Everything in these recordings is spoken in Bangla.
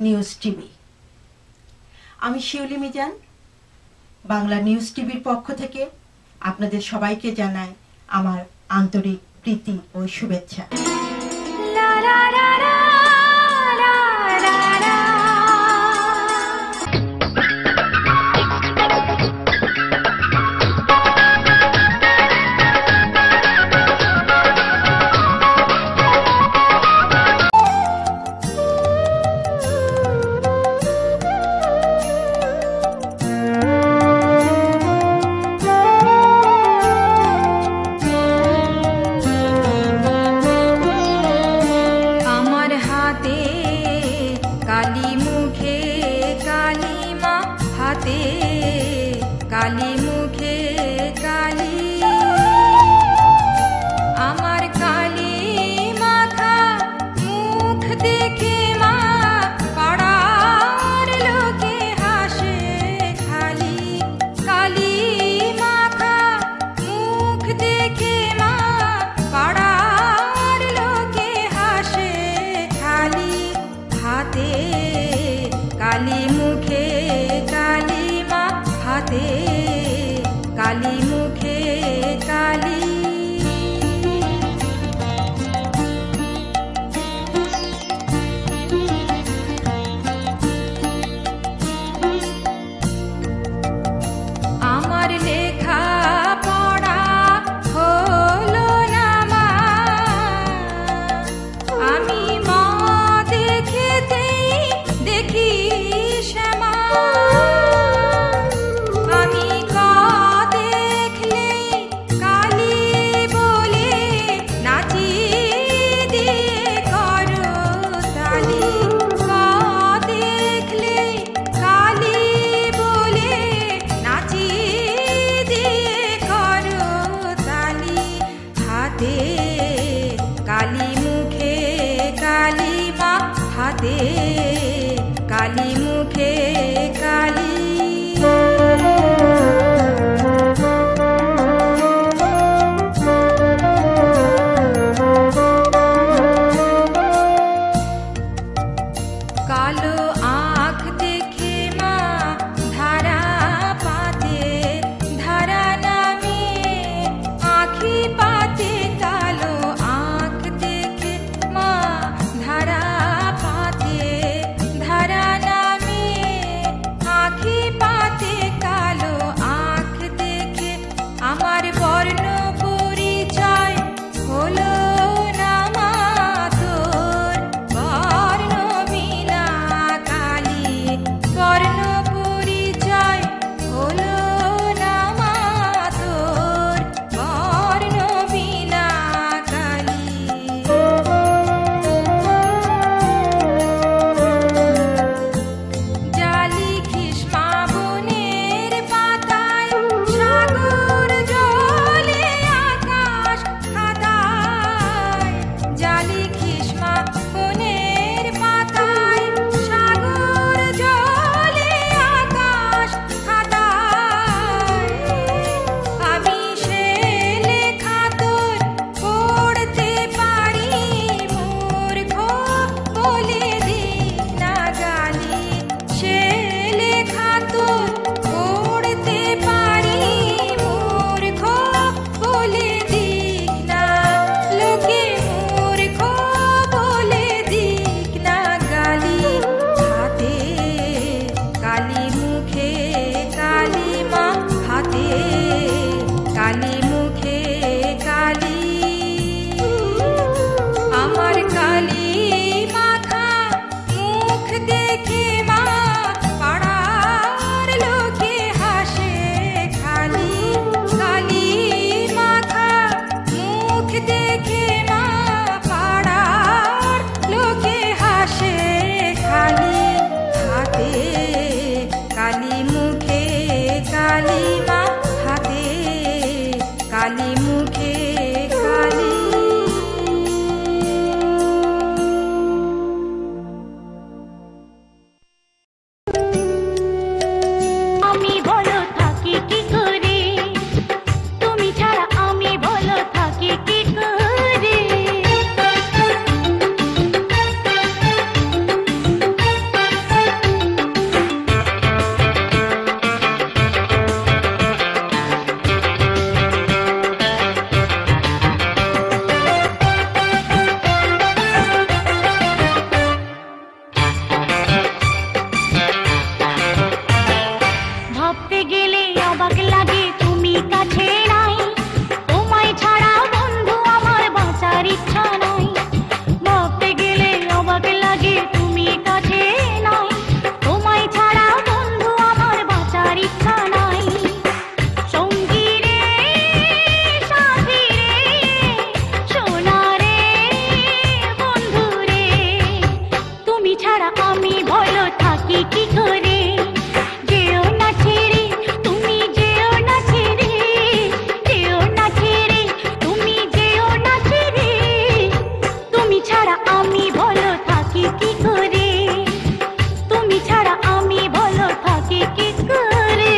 News TV. আমি শিউলি মিজান, বাংলা নিউজ টিভির পক্ষ থেকে আপনাদের সবাইকে জানাই আমার আন্তরিক প্রীতি ও শুভেচ্ছা। का বলো থাকি কি করে, যেও না ছেড়ে তুমি, যেও না ছেড়ে, যেও না ছেড়ে তুমি, যেও না ছেড়ে, তুমি ছাড়া আমি বলো থাকি কি করে, তুমি ছাড়া আমি বলো থাকি কি করে।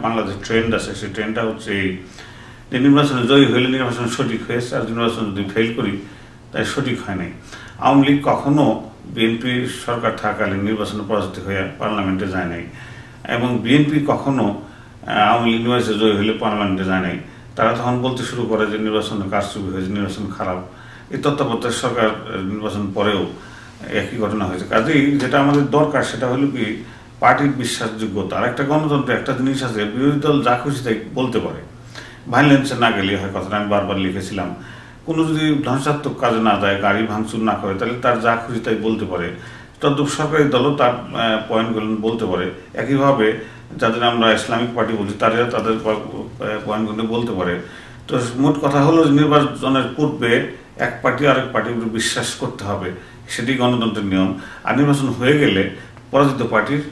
বাংলাদেশ ট্রেন্ড আছে, সেই ট্রেন্ডটা হচ্ছে যে নির্বাচনে জয়ী হইলে নির্বাচন সঠিক হয়েছে, আর নির্বাচন যদি ফেল করি তাই সঠিক হয় নাই। আওয়ামী লীগ কখনো বিএনপি সরকার থাকাকালীন নির্বাচনে পরাজিত হয়ে পার্লামেন্টে যায় নাই, এবং বিএনপি কখনো আওয়ামী লীগ নির্বাচনে জয়ী হলে পার্লামেন্টে যায় নাই। তারা তখন বলতে শুরু করে যে নির্বাচনে কারচুপি হয়েছে, নির্বাচন খারাপ। এই তত্ত্বাবধায়ক সরকার নির্বাচন পরেও একই ঘটনা হয়েছে। কাজেই যেটা আমাদের দরকার সেটা হলো কি পার্টির বিশ্বাসযোগ্যতা। আর একটা গণতন্ত্রে একটা জিনিস আছে, বিরোধী দল যা খুশি তাই বলতে পারে, ভাইলেন্সে না গেলে হয়। কথাটা আমি বারবার লিখেছিলাম, কোনো যদি ধ্বংসাত্মক কাজে না যায়, গাড়ি ভাঙচুর না করে, তাহলে তার যা খুশি তাই বলতে পারে। তদ্রুপ সরকারি দলও তার পয়েন্টগুলো বলতে পারে। একইভাবে যাদের আমরা ইসলামিক পার্টি বলছি তারা তাদের পয়েন্টগুলো বলতে পারে। তো মোট কথা হলো নির্বাচনের পূর্বে এক পার্টি আরেক পার্টির উপর বিশ্বাস করতে হবে, সেটি গণতন্ত্রের নিয়ম। আর নির্বাচন হয়ে গেলে পরাজিত পার্টির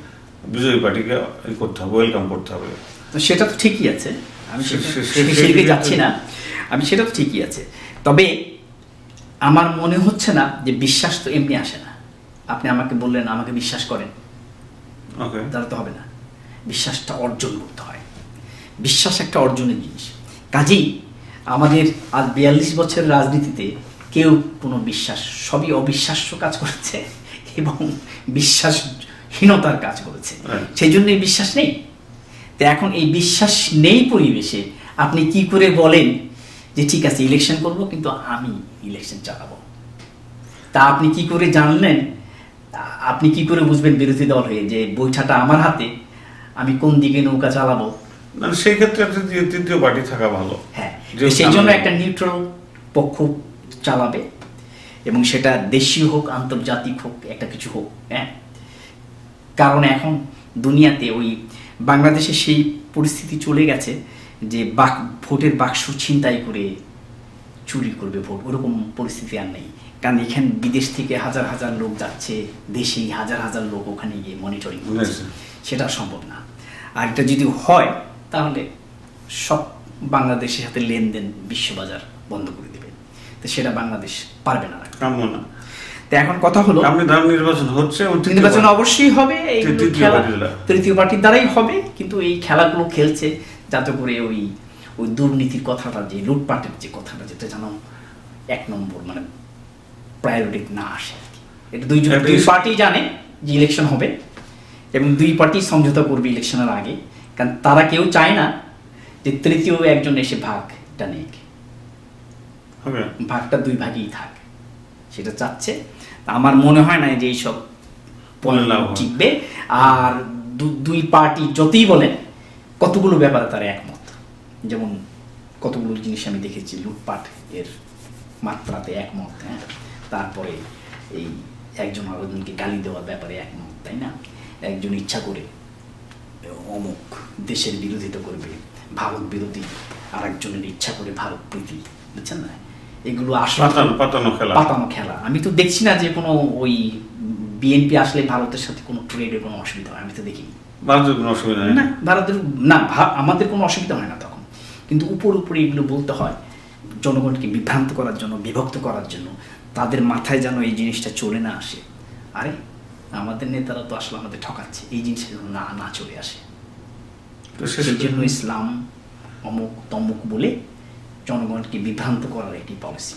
বিজয়ী পার্টিকে করতে হবে, ওয়েলকাম করতে হবে। তো সেটা তো ঠিকই আছে, আমি সেদিকে যাচ্ছি না, আমি সেটা তো ঠিকই আছে। তবে আমার মনে হচ্ছে না যে বিশ্বাস তো এমনি আসে না। আপনি আমাকে বললেন আমাকে বিশ্বাস করেন, তাহলে তো হবে না। বিশ্বাসটা অর্জন করতে হয়, বিশ্বাস একটা অর্জনের জিনিস। কাজেই আমাদের আজ 42 বছরের রাজনীতিতে কেউ কোনো বিশ্বাস, সবই অবিশ্বাস্য কাজ করেছে এবং বিশ্বাসহীনতার কাজ করেছে, সেই জন্যই বিশ্বাস নেই। তো এখন এই বিশ্বাস নেই পরিবেশে আপনি কি করে বলেন যে ঠিক আছে ইলেকশন করব কিন্তু আমি ইলেকশন চালাবো? তা আপনি কি করে জানলেন, আপনি কি করে বুঝবেন বিরোধী দল হয়ে যে বৈঠাটা আমার হাতে, আমি কোন দিকে নৌকা চালাবো? সেই ক্ষেত্রে তৃতীয় পার্টি থাকা ভালো। হ্যাঁ, সেই জন্য একটা নিউট্রাল পক্ষ চালাবে, এবং সেটা দেশীয় হোক আন্তর্জাতিক হোক একটা কিছু হোক। হ্যাঁ, কারণ এখন দুনিয়াতে ওই বাংলাদেশে সেই পরিস্থিতি চলে গেছে যে ভোটের বাক্স ছিনতাই করে চুরি করবে ভোট, ওরকম পরিস্থিতি আর নেই। কারণ এখানে বিদেশ থেকে হাজার হাজার লোক যাচ্ছে, দেশেই হাজার হাজার লোক ওখানে গিয়ে মনিটরিং করছে, সেটা সম্ভব না। আর এটা যদি হয় তাহলে সব বাংলাদেশের সাথে লেনদেন বিশ্ববাজার বন্ধ করে দেবে, তো সেটা বাংলাদেশ পারবে না। তো এখন কথা হলো নির্বাচন হচ্ছে, নির্বাচন অবশ্যই হবে, তৃতীয় পার্টির দ্বারাই হবে, কিন্তু এই খেলাগুলো খেলছে যাতে করে ওই দুর্নীতির কথাটা, যে লুটপাটের যে কথাটা, যেটা যেন এক নম্বর মানে প্রায়োরিটি না আসে। এটা দুই পার্টি জানে যে ইলেকশন হবে এবং দুই পার্টি সমঝোতা করবে ইলেকশনের আগে, কারণ তারা কেউ চায় না যে তৃতীয় একজন এসে ভাগটা নেক, ভাগটা দুই ভাগেই থাক, সেটা চাচ্ছে। আমার মনে হয় না যে এইসব টিকবে। আর দুই পার্টি যতই বলেন কতগুলো ব্যাপারে তারা একমত, যেমন কতগুলো জিনিস আমি দেখেছি, লুটপাট এর মাত্রাতে একমত। হ্যাঁ, তারপরে এই একজন আরেকজনকে গালি দেওয়ার ব্যাপারে একমত, তাই না? একজন ইচ্ছা করে অমুক দেশের বিরোধিতা করবে, ভারত বিরোধী, আর একজনের ইচ্ছা করে ভারত প্রীতি, বুঝছেন না? এগুলো আসলে পাতানো খেলা। আমি তো দেখছি না যে কোনো ওই বিএনপি আসলে ভারতের সাথে কোনো ট্রেডের কোনো অসুবিধা হয়, আমি তো দেখিনি। ভারতের কোনো অসুবিধা হয় না, ভারতের না, আমাদের কোনো অসুবিধা হয় না তখন, কিন্তু উপরে এগুলো বলতে হয় জনগণকে বিভ্রান্ত করার জন্য, বিভক্ত করার জন্য, তাদের মাথায় যেন এই জিনিসটা চলে না আসে। আরে আমাদের নেতারা তো আসলে আমাদের ঠকাচ্ছে, এই জিনিসটা যেন না চলে আসে। সেই জন্য ইসলাম অমুক তমুক বলে জনগণকে বিভ্রান্ত করার একটি পলিসি।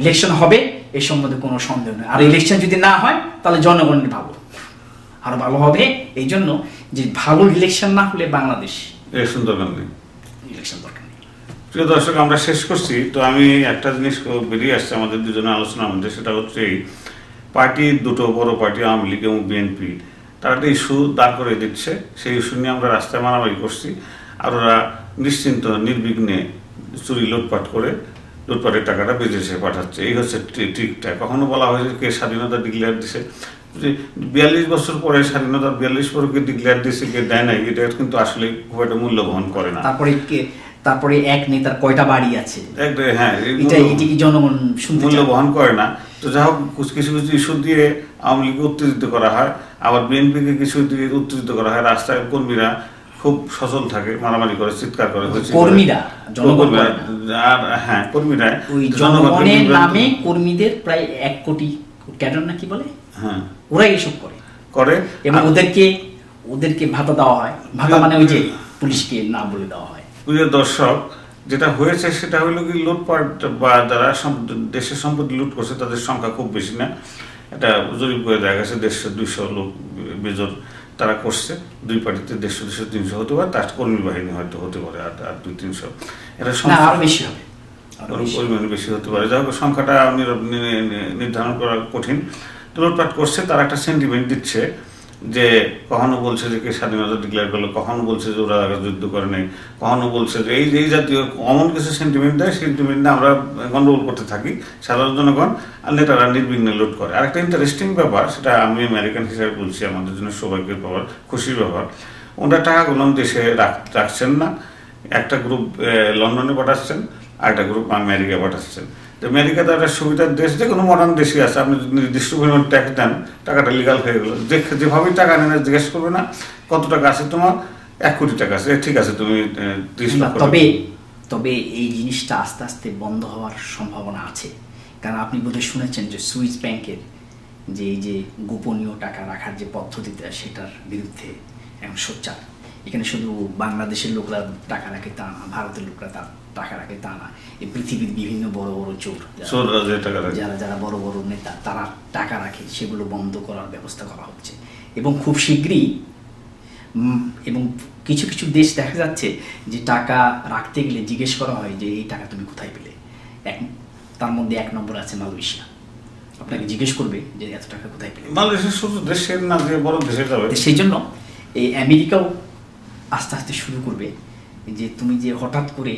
ইলেকশন হবে এই সম্বন্ধে কোনো সন্দেহ নেই, আর ইলেকশন যদি না হয় তাহলে জনগণের ভালো আরো ভালো হবে। এই জন্য যে ভালো ইলেকশন না হলে বাংলাদেশ ইলেকশন দরকার নেই, ইলেকশন দরকার নেই। প্রিয় দর্শক, আমরা শেষ করছি। তো আমি একটা জিনিস বেরিয়ে আসছে আমাদের দুজনের আলোচনার মধ্যে, সেটা হচ্ছে এই পার্টি, দুটো বড় পার্টি আওয়ামী লীগ এবং বিএনপি, তারা একটা ইস্যু দাঁড় করে দিচ্ছে। সেই ইস্যু নিয়ে আমরা রাস্তায় মারামারি করছি, আর ওরা নিশ্চিন্ত নির্বিঘ্নে চুরি লুটপাট করে লুটপাটের টাকাটা বিদেশে পাঠাচ্ছে। এই হচ্ছে ট্রিকটা। কখনো বলা হয়েছে কে স্বাধীনতা ডিক্লেয়ার দিছে, 42 বছর পরে স্বাধীনতা 42 পরকে ডিক্লেয়ার দিছে, কে দেয় নাই, এটা কিন্তু আসলে খুব একটা মূল্য বহন করে না। তারপরে এক নেতার কয়টা বাড়ি আছে, হ্যাঁ, এটা কি জনগণ মূল্য বহন করে না। তো যাই হোক, কিছু কিছু ইস্যু দিয়ে আওয়ামী লীগকে উত্তেজিত করা হয়, আবার বিএনপিকে কিছু দিয়ে উত্তেজিত করা হয়। রাস্তায় কর্মীরা খুব সচল থাকে, মারামারি করে, চিৎকার করে, কর্মীরা আর হ্যাঁ কর্মীরা জনগণের নামে কর্মীদের প্রায় 1 কোটি ক্যাডার না কি বলে, হ্যাঁ ওরা এইসব করে এবং ওদেরকে ভাতা দেওয়া হয়। ভাতা মানে ওই যে পুলিশকে না বলে দেওয়া হয়। প্রিয় দর্শক, যেটা হয়েছে সেটা হলো কি, লুটপাট বা যারা দেশের সম্পত্তি লুট করছে তাদের সংখ্যা খুব বেশি না। এটা জরিপ করে দেখা গেছে 150-200 লোক বেজর তারা করছে। দুই পার্টিতে 150-300 হতে পারে, তার কর্মী বাহিনী হয়তো হতে পারে আর 200-300। এটা আরো বেশি হবে, পরিমাণে বেশি হতে পারে। যাই হোক, সংখ্যাটা নির্ধারণ করা কঠিন। লুটপাট করছে, তারা একটা সেন্টিমেন্ট দিচ্ছে যে কখনো বলছে যে কে স্বাধীনতা ডিক্লেয়ার করলো, কখনো বলছে যে ওরা যুদ্ধ করে নেই, কখনো বলছে যে এই জাতীয় অমন কিছু সেন্টিমেন্ট দেয়। সেন্টিমেন্টে আমরা গন্ডগোল করতে থাকি সাধারণ জনগণ, আর নেতারা নির্বিঘ্নে লুট করে। আর একটা ইন্টারেস্টিং ব্যাপার, সেটা আমি আমেরিকান হিসেবে বলছি, আমাদের জন্য সৌভাগ্যের ব্যাপার, খুশির ব্যাপার, ওনারা টাকাগুলো দেশে রাখছেন না। একটা গ্রুপ লন্ডনে পাঠাচ্ছেন, আর একটা গ্রুপ আমেরিকা পাঠাচ্ছেন। তো আমেরিকা তো একটা সুবিধার দেশ, যে কোনো মডার্ন দেশই আছে, আপনি যদি নির্দিষ্ট পরিমাণ ট্যাক্স দেন, টাকাটা লিগাল হয়ে গেল। যেভাবেই টাকা নেন জিজ্ঞেস করবে না কত টাকা আছে তোমার, 1 কোটি টাকা আছে, ঠিক আছে তুমি 30 লাখ। তবে এই জিনিসটা আস্তে আস্তে বন্ধ হওয়ার সম্ভাবনা আছে। কারণ আপনি বোধহয় শুনেছেন যে সুইস ব্যাংকের যে এই যে গোপনীয় টাকা রাখার যে পদ্ধতিটা, সেটার বিরুদ্ধে এখন সোচ্চার। এখানে শুধু বাংলাদেশের লোকরা টাকা রাখে তা না, ভারতের লোকরা টাকা রাখে তা না, এই পৃথিবীর বিভিন্ন বড় বড় চোর যারা বড় বড় নেতা, তারা টাকা রাখে, সেগুলো বন্ধ করার ব্যবস্থা করা হচ্ছে। এবং খুব শীঘ্রই, এবং কিছু কিছু দেশ দেখা যাচ্ছে যে টাকা রাখতে গেলে জিজ্ঞেস করা হয় যে এই টাকা তুমি কোথায় পেলে। তার মধ্যে 1 নম্বর আছে মালয়েশিয়া। আপনাকে জিজ্ঞেস করবে যে এত টাকা কোথায় পেলে। মালয়েশিয়া শুধু দেশের না, যে বড় দেশে যাবে। সেই জন্য এই আমেরিকাও আস্তে আস্তে শুরু করবে যে তুমি যে হঠাৎ করে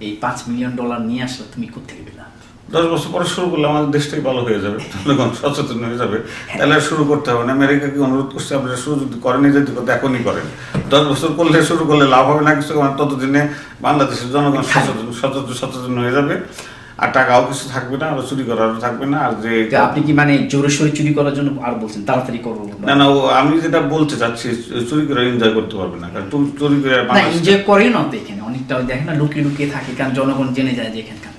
এই $5 মিলিয়ন নিয়ে আসলে তুমি কোথেকে পেলা। 10 বছর পরে শুরু করলে আমাদের দেশটাই ভালো হয়ে যাবে, জনগণ সচেতন হয়ে যাবে। তাহলে শুরু করতে হবে না। আমেরিকাকে অনুরোধ করছে, আপনারা শুরু যদি করেনি যদি এখনই করেন। 10 বছর করলে শুরু করলে লাভ হবে না কিছু, ততদিনে বাংলাদেশের জনগণ সচেতন হয়ে যাবে, আর টাকাও কিছু থাকবে না, আর চুরি করারও থাকবে না। আর যে আপনি কি মানে জোরে সোরে চুরি করার জন্য আর বলছেন তাড়াতাড়ি করবো না? আমি যেটা বলতে চাচ্ছি, চুরি করে এনজয় করতে পারবে না, কারণ চুরি করে এনজয় করে না। তো এখানে অনেকটা দেখেন না, লুকিয়ে লুকিয়ে থাকে, কারণ জনগণ জেনে যায় যে এখানকার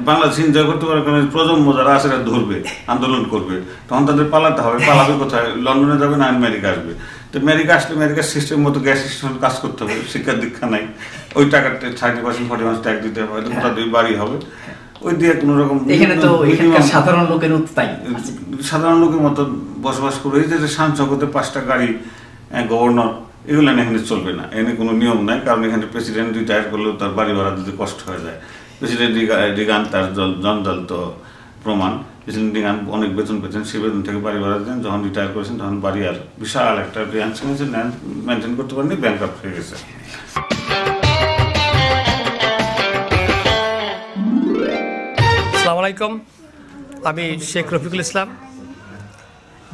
বাংলাদেশ এনজয় করতে পারে। কারণ প্রজন্ম যারা আছে ধরবে, আন্দোলন করবে, তখন তাদের পালাতে হবে। পালাবে কোথায়? লন্ডনে যাবে না আমেরিকা আসবে। তো আমেরিকা আসলে আমেরিকার সিস্টেম মতো গ্যাস সিস্টেম কাজ করতে হবে। শিক্ষার দীক্ষা নাই, ওই টাকার 30%-40% ট্যাক্স দিতে হবে, গোটা 2 বাড়ি হবে, ওই দিয়ে কোনো রকম সাধারণ লোকের সাধারণ লোকের মতো বসবাস করবে। এই যে শান জগতে 5টা গাড়ি, গভর্নর, এগুলো এখানে চলবে না। এখানে কোনো নিয়ম নাই, কারণ এখানে প্রেসিডেন্ট রিটায়ার করলেও তার বাড়ি ভাড়া দিতে কষ্ট হয়ে যায়। প্রেসিডেন্ট রিগান তার জঞ্জাল তো প্রমাণ। প্রেসিডেন্ট রিগান অনেক বেতন পেতেন, সেই বেতন থেকে বাড়ি ভাড়া দেন। যখন রিটায়ার করেছেন তখন বাড়ি আর বিশাল একটা মেনটেন করতে পারেনি, ব্যাংকরাপ্ট হয়ে গেছে। আসসালামু আলাইকুম, আমি Sheikh Rafiqul Islam,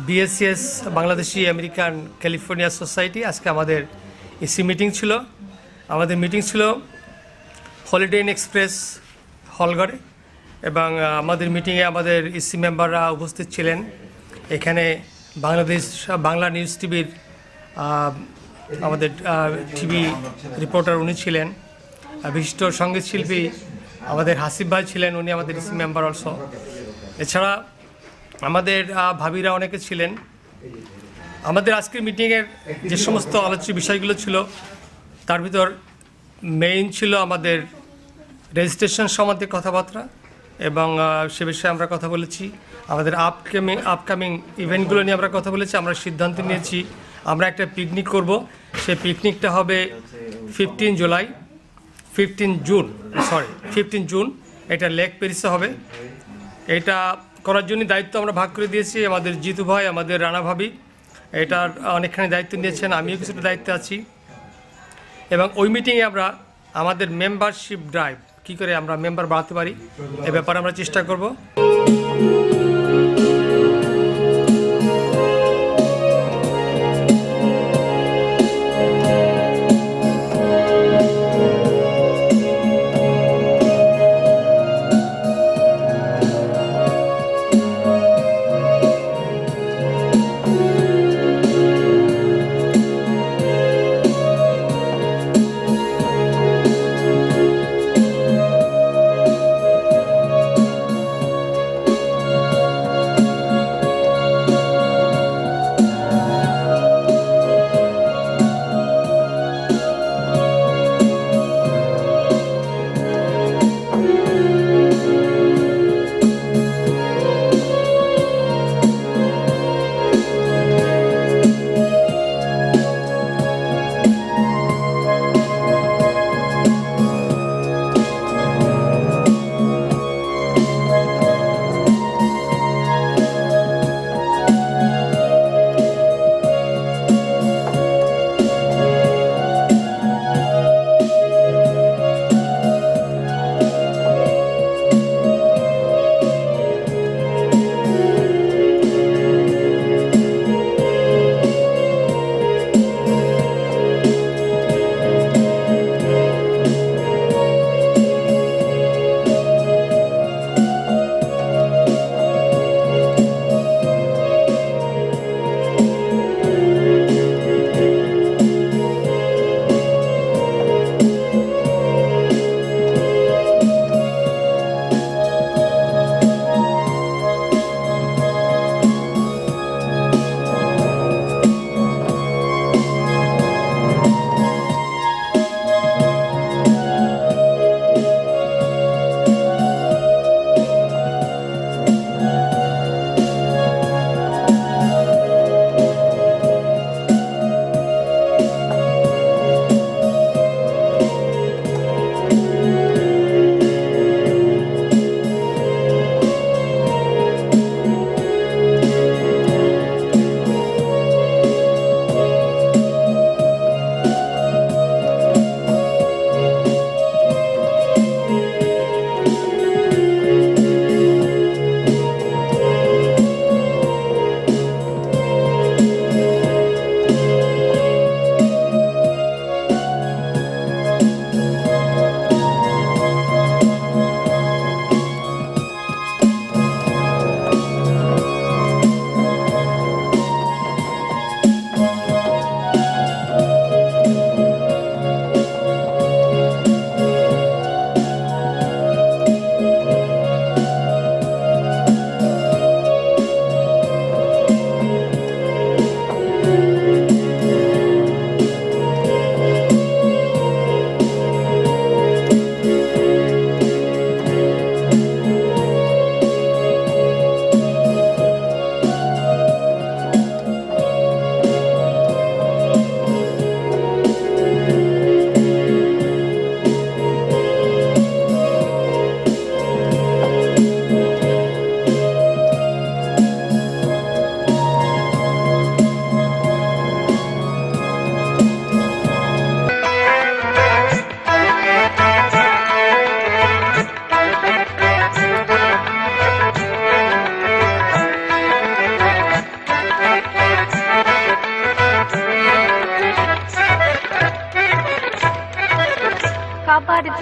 BSCS Bangladeshi American California society. আজকে আমাদের এসি মিটিং ছিল। আমাদের মিটিং ছিল হলিডে ইন এক্সপ্রেস হলঘরে, এবং আমাদের মিটিংয়ে আমাদের ইসি মেম্বাররা উপস্থিত ছিলেন। এখানে বাংলা নিউজ টিভির আমাদের টিভি রিপোর্টার উনি ছিলেন, বিশিষ্ট সঙ্গীত শিল্পী আমাদের হাসিব ভাই ছিলেন, উনি আমাদের ইসি মেম্বার অলসো। এছাড়া আমাদের ভাবিরা অনেকে ছিলেন। আমাদের আজকের মিটিংয়ের যে সমস্ত আলোচ্য বিষয়গুলো ছিল তার ভিতর মেইন ছিল আমাদের রেজিস্ট্রেশন সম্বন্ধে কথাবার্তা, এবং সে বিষয়ে আমরা কথা বলেছি। আমাদের আপকামিং ইভেন্টগুলো নিয়ে আমরা কথা বলেছি। আমরা সিদ্ধান্ত নিয়েছি আমরা একটা পিকনিক করব। সেই পিকনিকটা হবে 15 জুন, এটা লেক প্যারিসে হবে। এটা করার জন্য দায়িত্ব আমরা ভাগ করে দিয়েছি। আমাদের জিতু ভাই, আমাদের রানা ভাবি এটার অনেকখানি দায়িত্ব নিয়েছেন, আমিও কিছুটা দায়িত্বে আছি। এবং ওই মিটিংয়ে আমরা আমাদের মেম্বারশিপ ড্রাইভ কী করে আমরা মেম্বার বাড়াতে পারি এ ব্যাপারে আমরা চেষ্টা করব।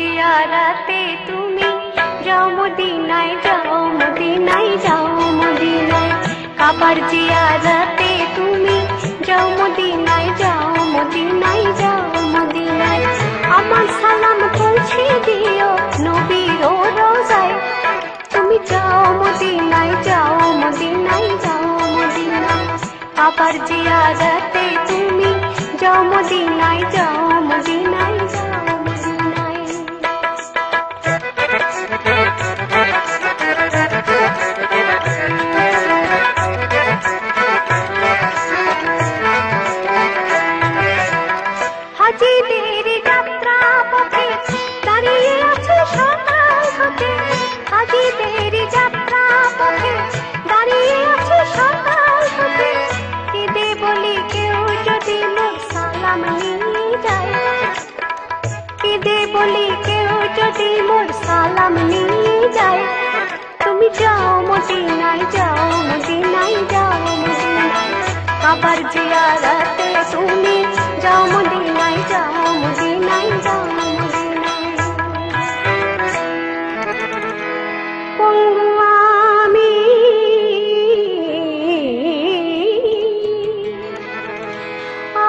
জিয়ারাতে তুমি যাও মদিনায় যাও মদিনায় যাও মদিনায় কাবার জিয়ারাতে তুমি যাও মদিনায় যাও মদিনায় যাও মদিনায় আমার সালাম পৌঁছে দিও নবীর রোজায় তুমি যাও মদিনায় যাও মদিনায় যাও মদিনায় কাবার জিয়ারাতে তুমি যাও মদিনায় যাও মদিনায় যাও মদিনায় হাজিদের যাত্রা পথে দাঁড়িয়ে আছে সকাল হতে হাজিদের যাত্রা পথে দাঁড়িয়ে আছে সকাল হতে কেঁদে বলি কেউ যদি মোর সালাম নিয়ে যায় কেঁদে বলি কেউ যদি মোর সালাম নিয়ে যায় তুমি যাও মদিনায় যাও মদিনায় যাও মদিনায় কাবার জিয়ারাতে তুমি যাও মদিনায় যাও মদিনায় যাও মদিনায় পঙ্গু আমি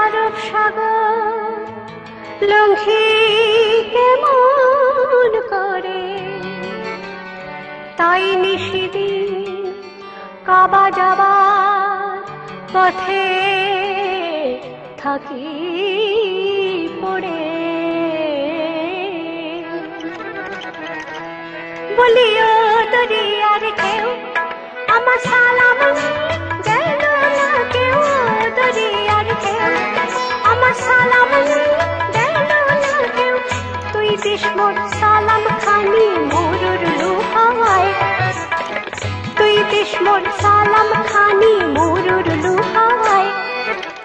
আরব সাগর লঙ্ঘি কেমন করে তাই নিশিদিন কাবা যাবার পথে থাকি পড়ে বলিও দরিয়ার কেউ আমার সালাম গেল না কেউ দরিয়ার কেউ আমার সালাম গেল না কেউ তুই দিস মোর সালাম খানি মোরুর লুহাওয়ায় তুই দিস মোর সালাম খানি মোরুর লুহাওয়ায়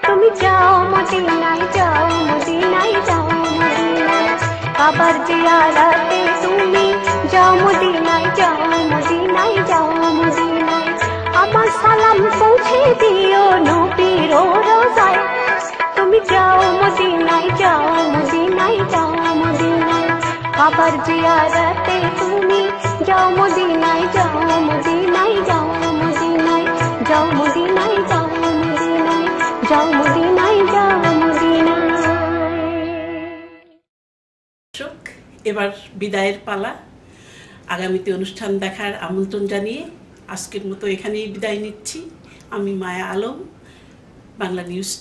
তুমি যাও মদিনায় যাও মদিনায় যাও মদিনায় কাবার জিয়ারাতে তুমি যাও মদিনায় যাও মদিনায় যাও মদিনায় আমার সালাম পৌঁছে দিও নবীর রোজায় তুমি যাও মদিনায় যাও মদিনায় যাও মদিনায় কাবার জিয়ারাতে তুমি যাও মদিনায় যাও মদিনায় যাও মদিনায় যাও মদিনায় যাও মদিনায় যাও মদিনায় যাও মদিনায়। এবার বিদায়ের পালা। আগামীতে অনুষ্ঠান দেখার আমন্ত্রণ জানিয়ে আজকের মতো এখানেই বিদায় নিচ্ছি। আমি মায়া আলম, বাংলা নিউজ।